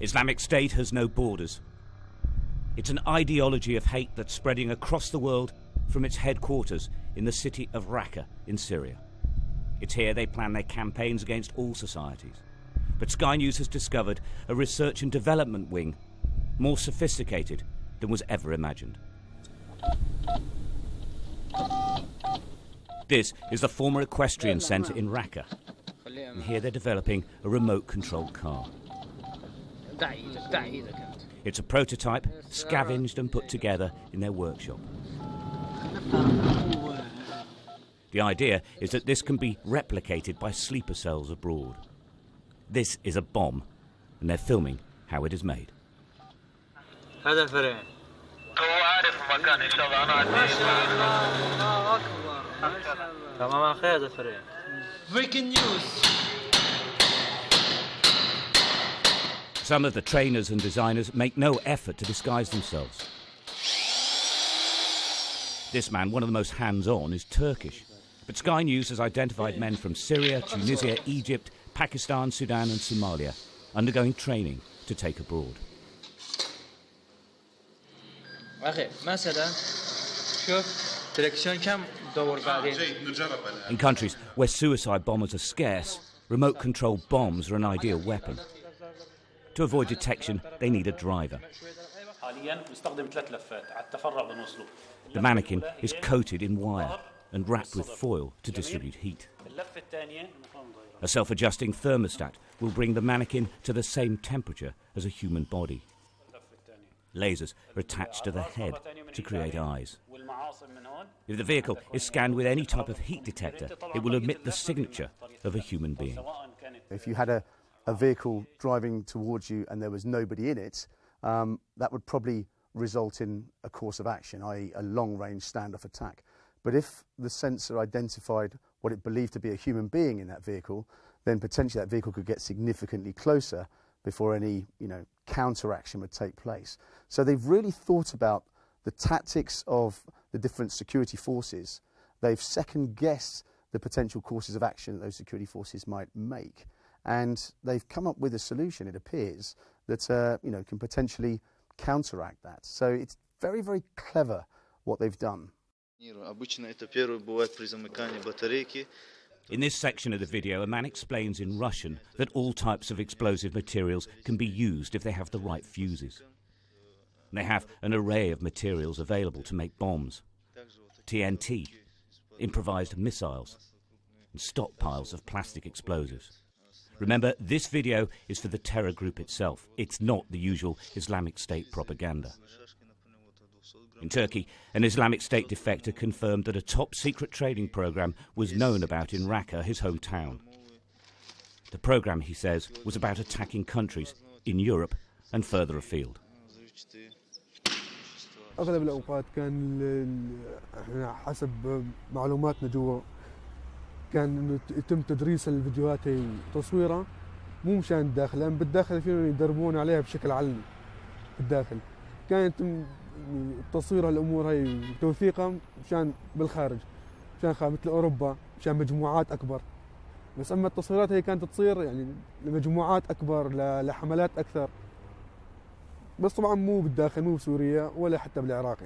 Islamic State has no borders. It's an ideology of hate that's spreading across the world from its headquarters in the city of Raqqa in Syria. It's here they plan their campaigns against all societies. But Sky News has discovered a research and development wing more sophisticated than was ever imagined. This is the former equestrian centre in Raqqa. And here they're developing a remote-controlled car. It's a prototype, scavenged and put together in their workshop. The idea is that this can be replicated by sleeper cells abroad. This is a bomb, and they're filming how it is made. Breaking news. Some of the trainers and designers make no effort to disguise themselves. This man, one of the most hands-on, is Turkish. But Sky News has identified men from Syria, Tunisia, Egypt, Pakistan, Sudan and Somalia undergoing training to take abroad. In countries where suicide bombers are scarce, remote-controlled bombs are an ideal weapon. To avoid detection, they need a driver. The mannequin is coated in wire and wrapped with foil to distribute heat. A self-adjusting thermostat will bring the mannequin to the same temperature as a human body. Lasers are attached to the head to create eyes. If the vehicle is scanned with any type of heat detector, it will emit the signature of a human being. If you had a vehicle driving towards you and there was nobody in it, that would probably result in a course of action, i.e. a long-range standoff attack. But if the sensor identified what it believed to be a human being in that vehicle, then potentially that vehicle could get significantly closer before any, counteraction would take place. So they've really thought about the tactics of the different security forces. They've second-guessed the potential courses of action that those security forces might make. And they've come up with a solution, it appears, that can potentially counteract that. So it's very, very clever what they've done. In this section of the video, a man explains in Russian that all types of explosive materials can be used if they have the right fuses. They have an array of materials available to make bombs: TNT, improvised missiles, and stockpiles of plastic explosives. Remember, this video is for the terror group itself. It's not the usual Islamic State propaganda. In Turkey, an Islamic State defector confirmed that a top-secret training program was known about in Raqqa, his hometown. The program, he says, was about attacking countries in Europe and further afield. أغلب الأوقات كان حسب معلوماتنا جوا كان إنه يتم تدريس الفيديوهات هي تصويرها مو مشان الداخل، لأن بالداخل فيهم يدربون عليها بشكل علني بالداخل. كان يتم تصوير الأمور هي وتوثيقها مشان بالخارج، مشان مثل أوروبا، مشان مجموعات أكبر. بس أما التصويرات هي كانت تصير لمجموعات أكبر، لحملات أكثر. بس طبعا مو بالداخل، مو بسوريا ولا حتى بالعراق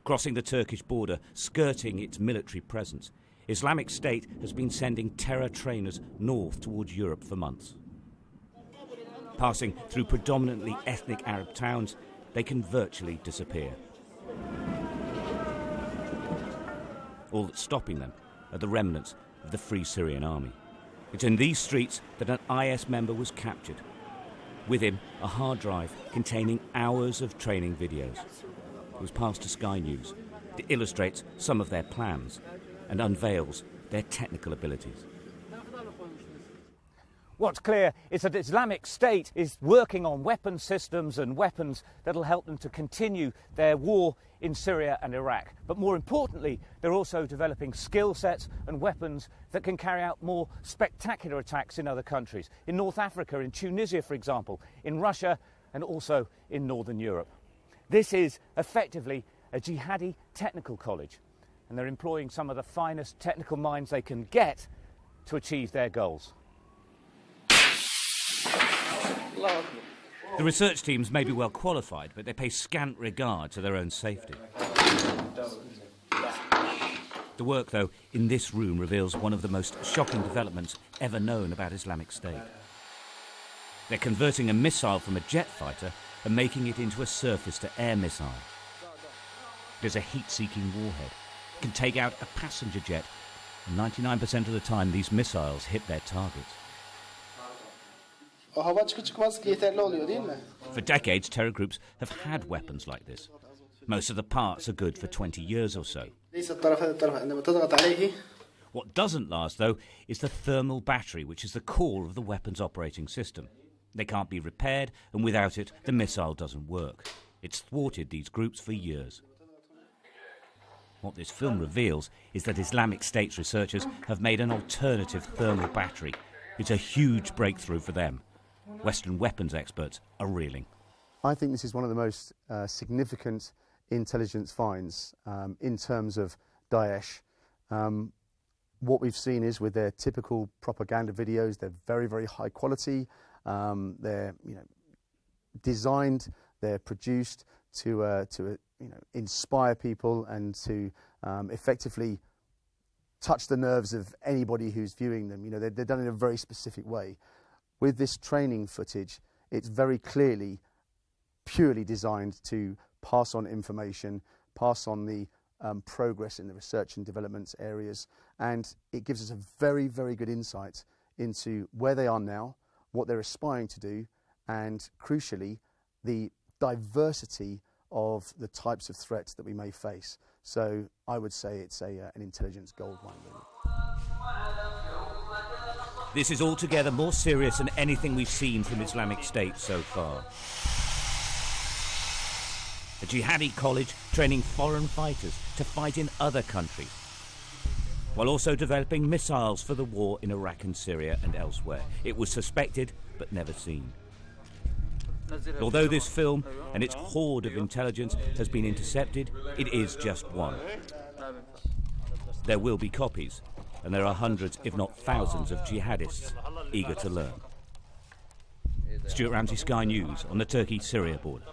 Crossing the Turkish border, skirting its military presence, Islamic State has been sending terror trainers north towards Europe for months. Passing through predominantly ethnic Arab towns, they can virtually disappear. All that's stopping them are the remnants of the Free Syrian Army. It's in these streets that an IS member was captured. With him, a hard drive containing hours of training videos. It was passed to Sky News. It illustrates some of their plans and unveils their technical abilities. What's clear is that Islamic State is working on weapon systems and weapons that'll help them to continue their war in Syria and Iraq. But more importantly, they're also developing skill sets and weapons that can carry out more spectacular attacks in other countries. In North Africa, in Tunisia, for example, in Russia, and also in Northern Europe. This is effectively a jihadi technical college, and they're employing some of the finest technical minds they can get to achieve their goals. The research teams may be well qualified, but they pay scant regard to their own safety. The work, though, in this room reveals one of the most shocking developments ever known about Islamic State. They're converting a missile from a jet fighter and making it into a surface-to-air missile. There's a heat-seeking warhead. It can take out a passenger jet. 99% of the time, these missiles hit their targets. For decades, terror groups have had weapons like this. Most of the parts are good for 20 years or so. What doesn't last, though, is the thermal battery, which is the core of the weapon's operating system. They can't be repaired, and without it, the missile doesn't work. It's thwarted these groups for years. What this film reveals is that Islamic State's researchers have made an alternative thermal battery. It's a huge breakthrough for them. Western weapons experts are reeling. I think this is one of the most significant intelligence finds in terms of Daesh. What we've seen is with their typical propaganda videos, they're very, very high quality. They're designed, they're produced to inspire people and to effectively touch the nerves of anybody who's viewing them. They're done in a very specific way. With this training footage, it's very clearly, purely designed to pass on information, pass on the progress in the research and development areas, and it gives us a very, very good insight into where they are now, what they're aspiring to do, and crucially, the diversity of the types of threats that we may face. So I would say it's an intelligence goldmine, really. This is altogether more serious than anything we've seen from Islamic State so far. A jihadi college training foreign fighters to fight in other countries, while also developing missiles for the war in Iraq and Syria and elsewhere. It was suspected, but never seen. Although this film and its hoard of intelligence has been intercepted, it is just one. There will be copies, and there are hundreds, if not thousands, of jihadists eager to learn. Stuart Ramsey, Sky News, on the Turkey-Syria border.